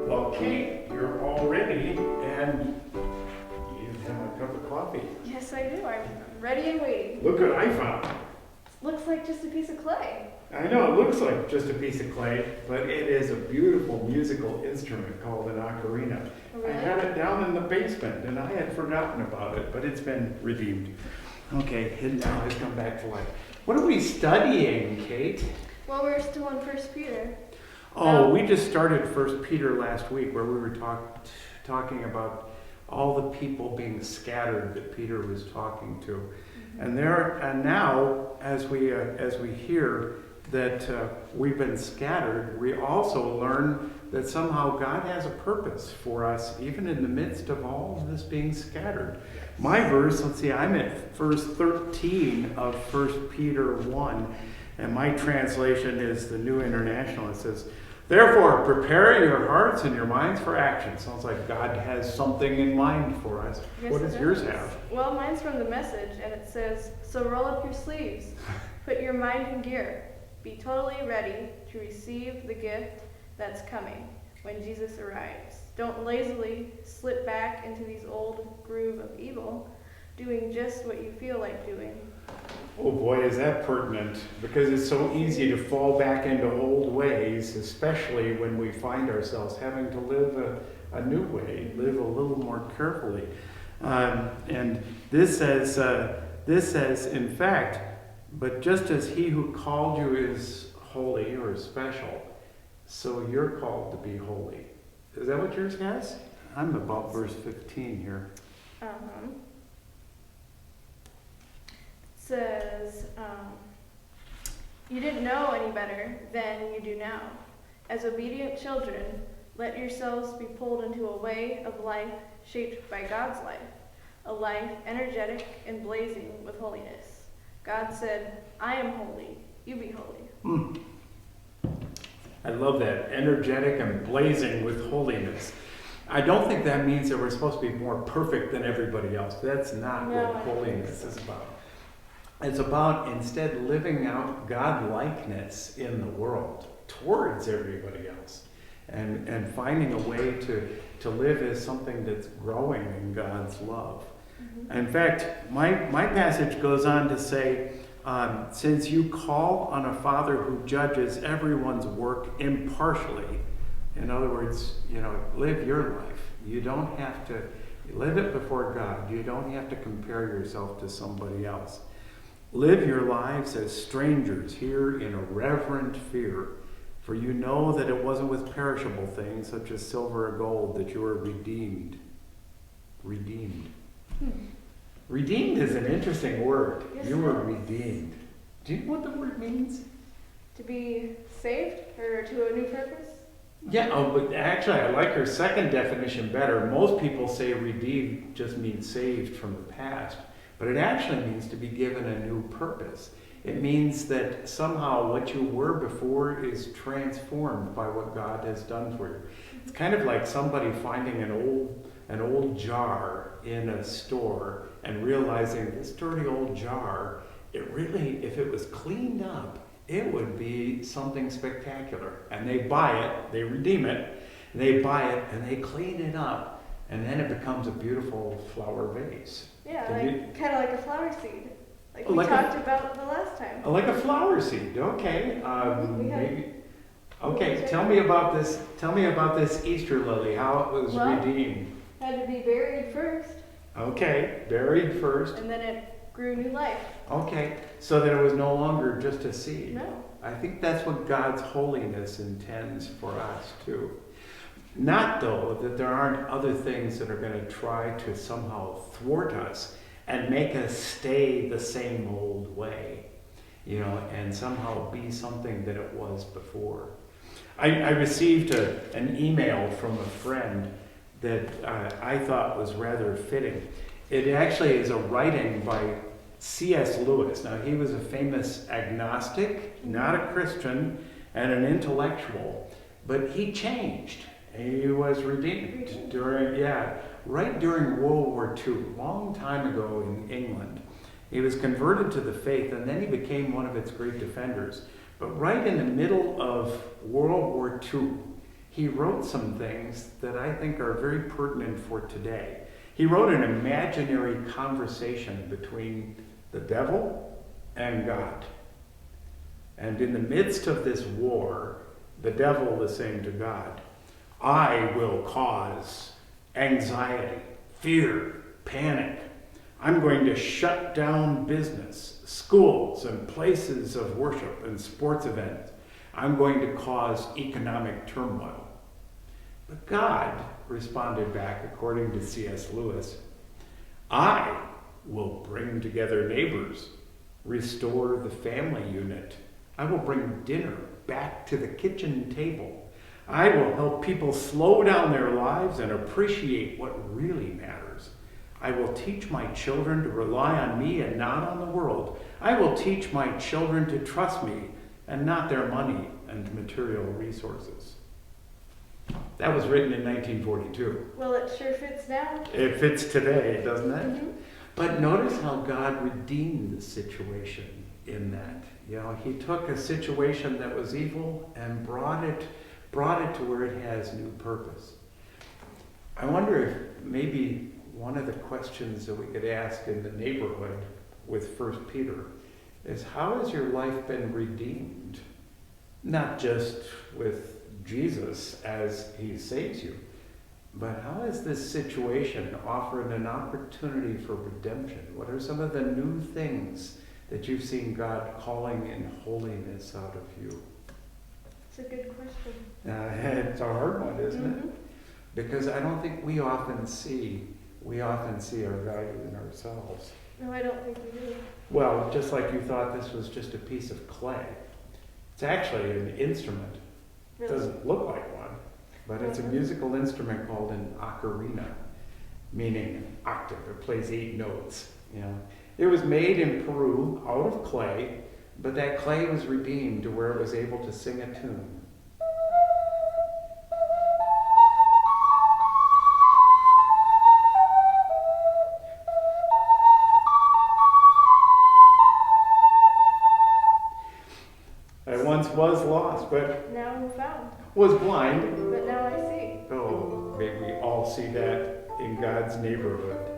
Well, Kate, you're all ready, and you have a cup of coffee. Yes, I do. I'm ready and waiting. Look what I found. Looks like just a piece of clay. I know it looks like just a piece of clay, but it is a beautiful musical instrument called an ocarina. Oh, really? I had it down in the basement, and I had forgotten about it, but it's been redeemed. Okay, and now it's come back to life. What are we studying, Kate? Well, we're still in First Peter. Oh, we just started First Peter last week, where we were talking about all the people being scattered that Peter was talking to, and now as we hear that we've been scattered, we also learn that somehow God has a purpose for us, even in the midst of all of this being scattered. My verse, let's see, I'm at verse 13 of First Peter 1, and my translation is the New International. It says, "Therefore, prepare your hearts and your minds for action." Sounds like God has something in mind for us. Yes, What does it yours does. have? Well, mine's from the Message, and it says, "So roll up your sleeves, put your mind in gear, be totally ready to receive the gift that's coming when Jesus arrives. Don't lazily slip back into these old groove of evil, doing just what you feel like doing." Oh boy, is that pertinent, because it's so easy to fall back into old ways, especially when we find ourselves having to live a new way, live a little more carefully. And this says, in fact, "But just as he who called you is holy or special, so you're called to be holy." Is that what yours has? I'm about verse 15 here. It says, "You didn't know any better than you do now. As obedient children, let yourselves be pulled into a way of life shaped by God's life, a life energetic and blazing with holiness. God said, 'I am holy, you be holy.'" I love that. Energetic and blazing with holiness. I don't think that means that we're supposed to be more perfect than everybody else. That's not No, what I don't holiness think so. is about. It's about instead living out God-likeness in the world towards everybody else, and finding a way to live as something that's growing in God's love. In fact, my passage goes on to say, "Since you call on a Father who judges everyone's work impartially," in other words, live your life. You don't have to live it before God. You don't have to compare yourself to somebody else. "Live your lives as strangers here in a reverent fear, for you know that it wasn't with perishable things such as silver or gold that you were redeemed." Redeemed. Redeemed is an interesting word. Yes, You were it is. redeemed. Do you know what the word means? To be saved, or to a new purpose? Yeah, but actually I like her second definition better. Most people say redeemed just means saved from the past, but it actually means to be given a new purpose. It means that somehow what you were before is transformed by what God has done for you. It's kind of like somebody finding an old jar in a store and realizing this dirty old jar, if it was cleaned up, it would be something spectacular. And they buy it, they redeem it, and they buy it and they clean it up, and then it becomes a beautiful flower vase. Yeah, Can kind of like a flower seed, like we Like a- talked about the last time. Like a flower seed, okay. We had- Maybe. Okay, tell me about this. Tell me about this Easter lily. How it was Well- redeemed. Had to be buried first, Okay, buried first. and then it grew new life. Okay, so that it was no longer just a seed. No. I think that's what God's holiness intends for us too. Not though that there aren't other things that are going to try to somehow thwart us and make us stay the same old way, and somehow be something that it was before. I received an email from a friend that I thought was rather fitting. It actually is a writing by C.S. Lewis. Now, he was a famous agnostic, not a Christian, and an intellectual, but he changed. He was redeemed right during World War II, a long time ago in England. He was converted to the faith, and then he became one of its great defenders. But right in the middle of World War II, he wrote some things that I think are very pertinent for today. He wrote an imaginary conversation between the devil and God. And in the midst of this war, the devil is saying to God, I will cause anxiety, fear, panic. I'm going to shut down business, schools, and places of worship and sports events. I'm going to cause economic turmoil. But God responded back, according to C.S. Lewis, I will bring together neighbors, restore the family unit. I will bring dinner back to the kitchen table. I will help people slow down their lives and appreciate what really matters. I will teach my children to rely on me and not on the world. I will teach my children to trust me and not their money and material resources. That was written in 1942. Well, it sure fits now. It fits today, doesn't it? Mm-hmm. But notice how God redeemed the situation in that. You know, he took a situation that was evil and brought it to where it has new purpose. I wonder if maybe one of the questions that we could ask in the neighborhood with 1 Peter is, how has your life been redeemed? Not just with Jesus as he saves you, but how has this situation offered an opportunity for redemption? What are some of the new things that you've seen God calling in holiness out of you? It's a good question. It's a hard one, isn't Mm-hmm. it? Because I don't think we often see our value in ourselves. No, I don't think we do. Well, just like you thought this was just a piece of clay. It's actually an instrument. It Really? doesn't look like one, but it's a musical instrument called an ocarina, meaning an octave. It plays 8 notes. You know, it was made in Peru out of clay, but that clay was redeemed to where it was able to sing a tune. I once was lost, but Now I'm found, was blind. but now I see. Oh, may we all see that in God's neighborhood.